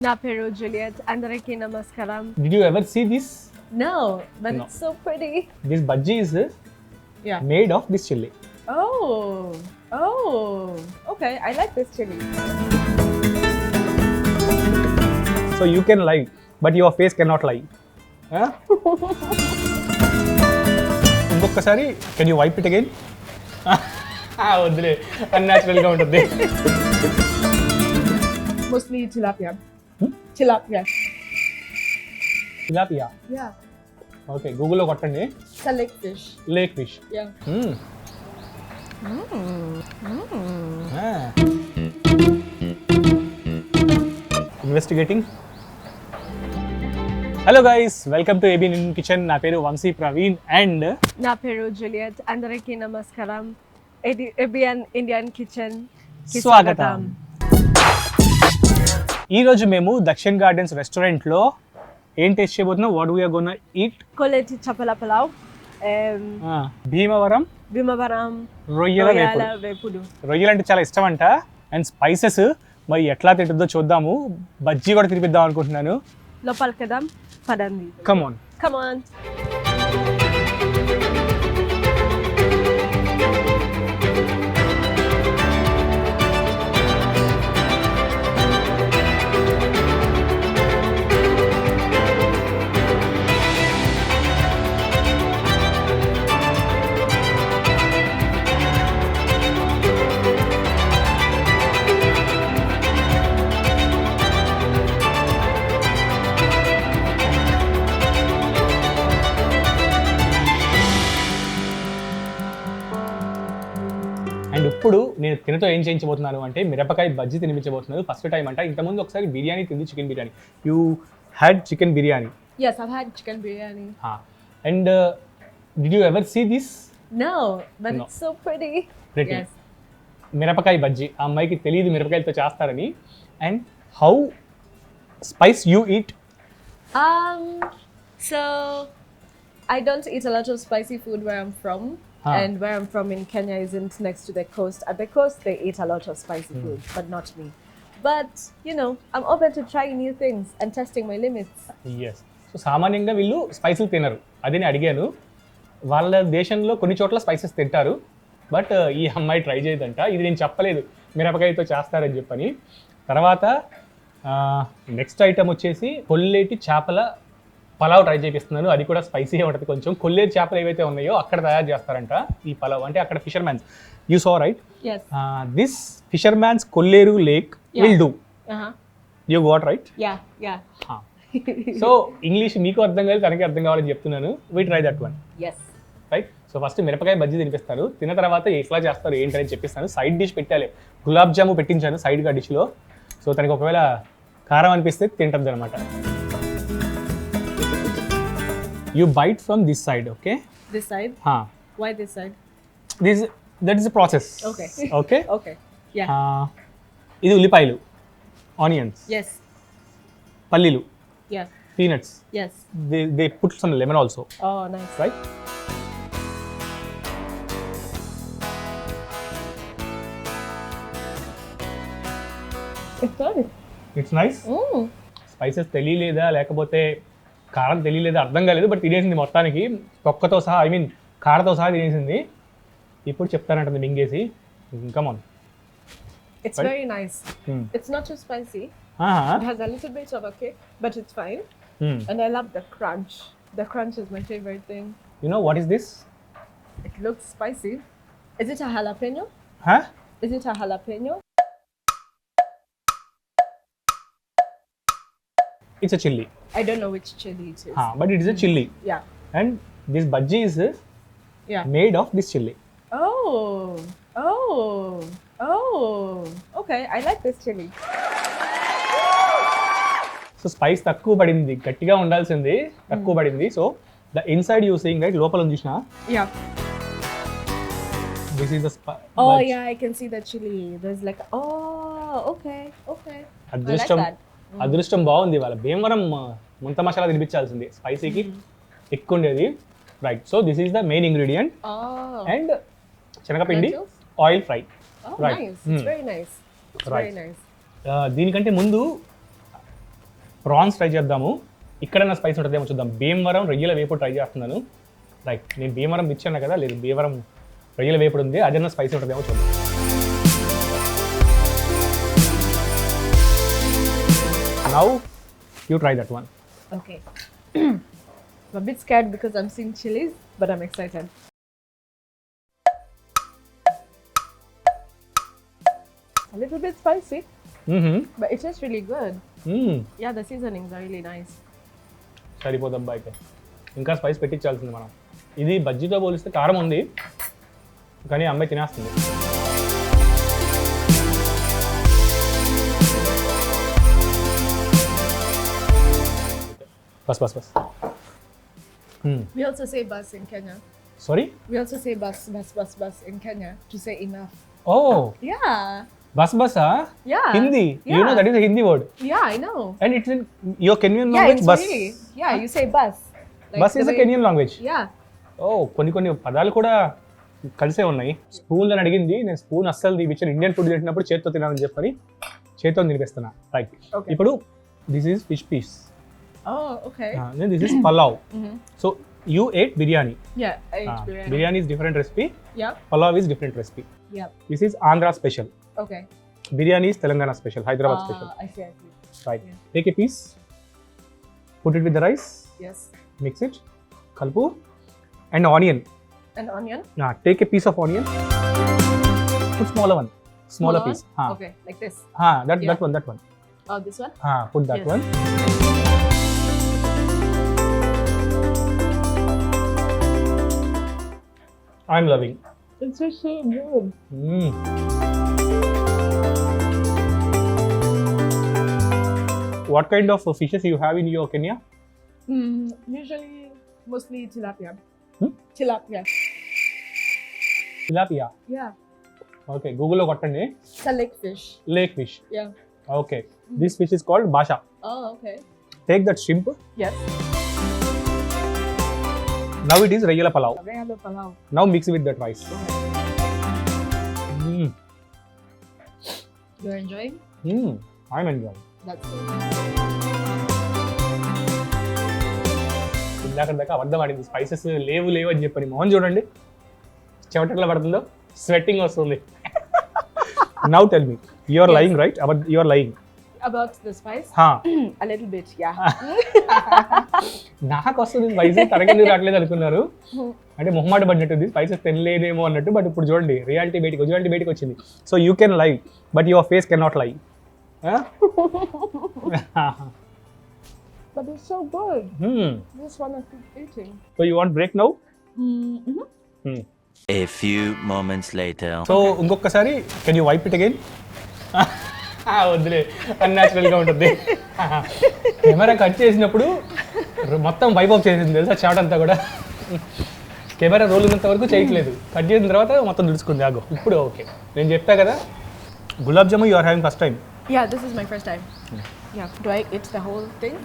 Na peru Juliet, Andariki Namaskaram. Did you ever see this? No, but No. it's so pretty. This bhaji is Yeah. made of this chili. Oh, okay. I like this chili. So you can lie, but your face cannot lie. Huh? ఇంకొకసారి can you wipe it again వద్దులే అన్యాచురల్గా ఉంటుంది. Mostly tilapia. Tilapia. తిలాపియా. Yeah. Okay గూగుల్లో కొట్టండి. It's a lake fish. Lake fish. Yeah. Investigating. Hello guys, welcome to ABN kitchen. నా పేరు Vamsi Praveen and Na peru Juliet, Andariki Namaskaram. ABN Indian Kitchen. స్వాగతం. ఈరోజు మేము దక్షిణ్ గార్డెన్స్ రెస్టారెంట్లో ఏం టేస్ట్ చేయబోతున్నాం? What we're gonna eat? Koleti chapala palau. Bhimavaram Bimavaram. రొయ్యల Royala వేపుడు. vepudu. రొయ్యలు అంటే చాలా ఇష్టం అంట. అండ్ స్పైసెస్ మరి ఎట్లా తింటుందో చూద్దాము. బజ్జీ కూడా తినిపిద్దాం అనుకుంటున్నాను. Lopal kadam. Padandi. Come on. Come on. And ఇప్పుడు నేను తినతో ఏం చేయించబోతున్నాను అంటే మిరపకాయ బజ్జీ తినిపించబోతున్నాను. ఫస్ట్ టైం అంట. ఇంతకుముందు ఒకసారి బిర్యానీ తింది, chicken biryani. You had chicken biryani. Yes, I've had chicken biryani. And did you ever see this? No, but No. it's so pretty. Pretty. Yes. మిరపకాయ బజ్జీ. ఆ అమ్మాయికి తెలియదు మిరపకాయలతో చేస్తారని. And how spice you eat? So I don't eat a lot of spicy food where I'm from. And where I'm from in Kenya isn't next to the coast. At the coast, they eat a lot of spicy food, but not me. But, you know, I'm open to trying new things and testing my limits. Yes. So సామాన్యంగా వీళ్ళు స్పైసీలు తినరు. అదే నేను అడిగాను. వాళ్ళ దేశంలో కొన్ని చోట్ల స్పైసెస్ తింటారు, బట్ ఈ అమ్మాయి ట్రై చేయదంట. ఇది నేను చెప్పలేదు మిరపకాయతో చేస్తారని చెప్పని. తర్వాత నెక్స్ట్ ఐటమ్ వచ్చేసి కొల్లేటి చేపల పలావ్ ట్రై చేపిస్తున్నాను. అది కూడా స్పైసీగా ఉంటుంది కొంచెం. కొల్లేరు చేపలు ఏవైతే ఉన్నాయో అక్కడ తయారు చేస్తారంట ఈ పలావ్. అంటే అక్కడ fissure man's. You so right? Yes. This fissure man's Kolleru lake will do. Uh-huh. You got right? Yeah. So English మీకు అర్థం కాదు, తనకి అర్థం కావాలని చెప్తున్నాను. We try that one. Yes. Right. So first మిరపకాయ బజ్జీ తినిపిస్తారు. తిన్న తర్వాత ఎట్లా చేస్తారు ఏంటని చెప్పిస్తాను. సైడ్ డిష్ పెట్టాలి. గులాబ్ జాము పెట్టించాను సైడ్గా డిష్లో. సో తనకి ఒకవేళ కారం అనిపిస్తే తింటుంది అనమాట. You bite from this side. Okay? This side? Why this side? That is the process. Okay. Okay. Okay. Yeah. ఇది ఉల్లిపాయలు, ఆనియన్స్, Yes. పల్లీలు, Yeah. Peanuts. Yes. They put some lemon also. Oh, nice. Right. It's nice. It's nice. Spices తెలియలేదా లేకపోతే కారం తెలియలేదా అర్థం కాలేదు, but తినేసింది మొత్తానికి తొక్కతో సహా. ఐ మీన్ కారతో సహా తినేసింది. ఇప్పుడు చెప్తానంటుంది మింగేసి. Come on. It's Right? very nice. It's not too spicy. It has a little bit of a kick, but it's fine. And I love the crunch. The crunch is my favorite thing. You know what is this? It looks spicy. Is it a jalapeno? Is it a jalapeno? It's a chilli. I don't know which chili it is. But it is a chilli. Yeah. And this bajji is Yeah. Made of this chilli. Oh. Okay, I like this chili. So spice తక్కువ పడింది, గట్టిగా ఉండాల్సింది తక్కువ పడింది. So the inside you seeing right, లోపల ఉంది చూసినా? Yeah. This is the Oh, yeah, I can see the chili. There's like, okay. అదృష్టం. I like that. అదృష్టం బాగుంది. వాళ్ళ భీమవరం ముంత మసాలా తినిపించాల్సింది, స్పైసీకి ఎక్కువ ఉండేది. Right. So this is the main ingredient. And శనగపిండి, oil fry. Oh, nice. It's very nice. It's very nice. దీనికంటే ముందు ప్రాన్స్ ట్రై చేద్దాము. ఇక్కడైనా స్పైస్ ఉంటుందేమో చూద్దాం. భీమవరం రొయ్యల వేపుడు ట్రై చేస్తున్నాను. లైక్ నేను భీమవరం ఇచ్చాను కదా, లేదు భీమవరం రొయ్యల వేపుడు ఉంది, అదన్నా స్పైస్ ఉంటుందేమో చూద్దాం. Now you try that one. Okay. I'm a bit scared because I'm seeing chilies, but I'm excited. A little bit spicy, but it tastes really good. Yeah, the seasonings are really nice. సరిపోదబ్బా అయితే. ఇంకా spice పెట్టించాల్సింది మనం. ఇది బజ్జీతో పోలిస్తే కారం ఉంది, కానీ అమ్మాయి తినేస్తుంది. Bus. We also say bus in Kenya. Sorry? We also say bus in Kenya to say enough. Oh. Yeah. Bus, Yeah. Hindi. Yeah. You know that is a Hindi word. Yeah, I know. And it's in your Kenyan Yeah, language, it's bus. really. Yeah, you say bus. Like Bus is the a way- Kenyan language. Yeah. Oh, కొన్ని పదాలు కూడా కలిసే ఉన్నాయి. Spoon అని అడిగింది, నేను spoon అస్సలు తీపిచ్చాను. Indian food తింటున్నప్పుడు చేత్తో తినాలని చెప్పని చేత్తో తినిపిస్తున్నా. రైట్. Okay. ఇప్పుడు this is fish piece. Oh, okay. This is palav. So you ate biryani. Yeah, I ate biryani. Biryani is different recipe. Yeah. Palav is different recipe. Yeah. This is Andhra special. Okay. Biryani is Telangana special, Hyderabad special. I see. Right. Yeah. Take a piece, put it with the rice, Yes. mix it, kalpu, and onion. An onion. Take a piece of onion, put smaller one, smaller piece. Okay, like this. That one. Oh, this one? Put that Yes. one. I'm loving. It's just so good. What kind of fishes you have in your Kenya? Usually, mostly tilapia. Hmm? Tilapia. Tilapia. Yeah. Okay, Google lo kottandi. It's a lake fish. Lake fish. Yeah. Okay. This fish is called basha. Oh, okay. Take that shrimp. Yes. Now it is regular palav. Regalo palau. Now mix with that rice. You're enjoying? I'm enjoying. That's good. ఇందాక దాకా అబద్ధం ఆడింది. Spices లేవు అని చెప్పని మోహన్ చూడండి చెమటట్లా పడుతుందో, sweating వస్తుంది. Now tell me, you are lying, right? You are lying. About the spice? A little bit, yeah. నాకు వస్తుంది స్పైసెస్, తనకెందుకు రావట్లేదు అనుకున్నారు. అంటే మొహమాట పడినట్టుంది, స్పైసెస్ తినలేదేమో అన్నట్టు. బట్ ఇప్పుడు చూడండి, రియాలిటీ బయటికి వచ్చింది. సో యూ కెన్ లై, but your face can not లై. But it's so good. This one I keep eating. So you want break now? A few moments later. So ఇంకొకసారి can you wipe it again? వద్దులే, అన్యాచురల్గా ఉంటుంది. Camera cut చేసినప్పుడు మొత్తం wipe of చేసింది తెలుసా, chat అంతా కూడా. కెమెరా రోల్ ఉన్నంత వరకు చేయట్లేదు, కట్ చేసిన తర్వాత మొత్తం దుడుచుకుంది. ఆగో ఇప్పుడు ఓకే. నేను చెప్పా కదా, gulab jamun you are having first time. Yeah, this is my first time. Yeah. Do I eat the whole thing?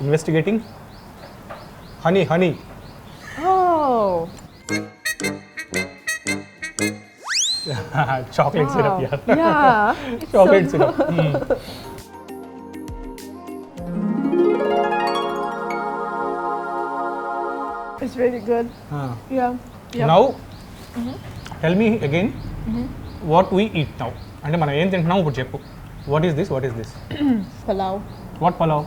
Investigating. Honey. Oh. Chocolate syrup, Wow. yeah. Yeah. Chocolate so syrup. It's really good. Yeah. Yep. Now, tell me again what we eat now. అంటే మనం ఏం తింటున్నాం ఇప్పుడు చెప్పు. What is this? Palau. What palav?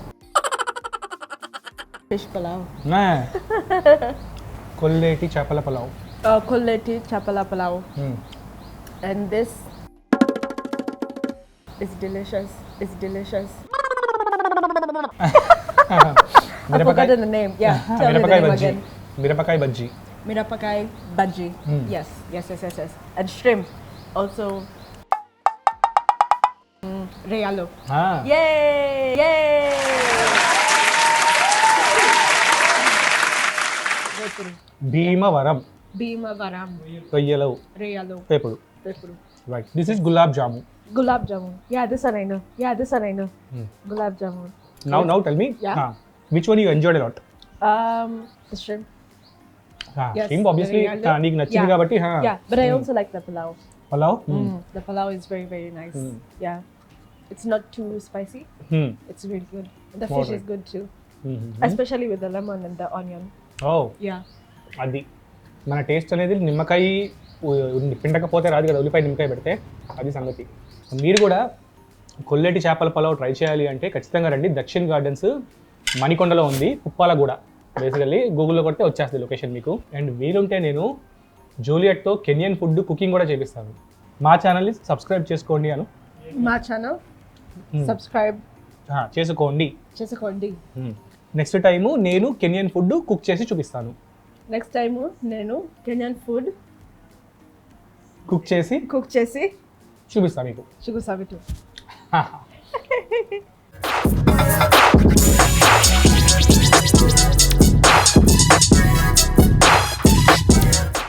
Fish palau. కొల్లేటి చేపల pulao. Kulleti chapala palau. And this is delicious. It's delicious. I've forgotten the name. Yeah. Tell me the name again. Mirapakaya bajji. Mirapakai bhaji. Yes. And shrimp. Also. Realo. Yay! Bhimavaram Bhimavaram. రొయ్యలు Realo. వేపుడు. Pepuru. Right. This is gulab jamun. Gulab jamun. Yeah, this one I know. Gulab jamun. Now tell me, Yeah. which one you enjoyed a lot? The shrimp. Yes, shrimp obviously very good. నీకు నచ్చింది Yeah. కాబట్టి Yeah, but I also like the palau. Pulao The palau is very, very nice. Yeah. It's not too spicy. It's really good. The fish Alright. is good too. Especially with the lemon and the onion. Oh Yeah. అది మన taste అనేది నిమ్మకాయ పిండకపోతే రాదు కదా, ఉల్లిపాయ నిమ్మకాయ పెడితే అది సంగతి. మీరు కూడా కొల్లేటి చేపల పలావ్ ట్రై చేయాలి అంటే ఖచ్చితంగా రండి. దక్షిణ్ గార్డెన్స్ మణికొండలో ఉంది, కుప్పాలగూడ. బేసికల్లీ గూగుల్లో కొడితే వచ్చేస్తుంది లొకేషన్ మీకు. అండ్ వీలుంటే నేను జూలియట్తో కెన్యన్ ఫుడ్ కుకింగ్ కూడా చేపిస్తాను. మా ఛానల్ని సబ్స్క్రైబ్ చేసుకోండి అను. My channel. Subscribe. చేసుకోండి. Chesakondi. నెక్స్ట్ టైము నేను కెన్యన్ ఫుడ్ కుక్ చేసి చూపిస్తాను. Next time, nenu Kenyan food cook చేసి cook chesi చూపిస్తాను మీకు. chugusavitu.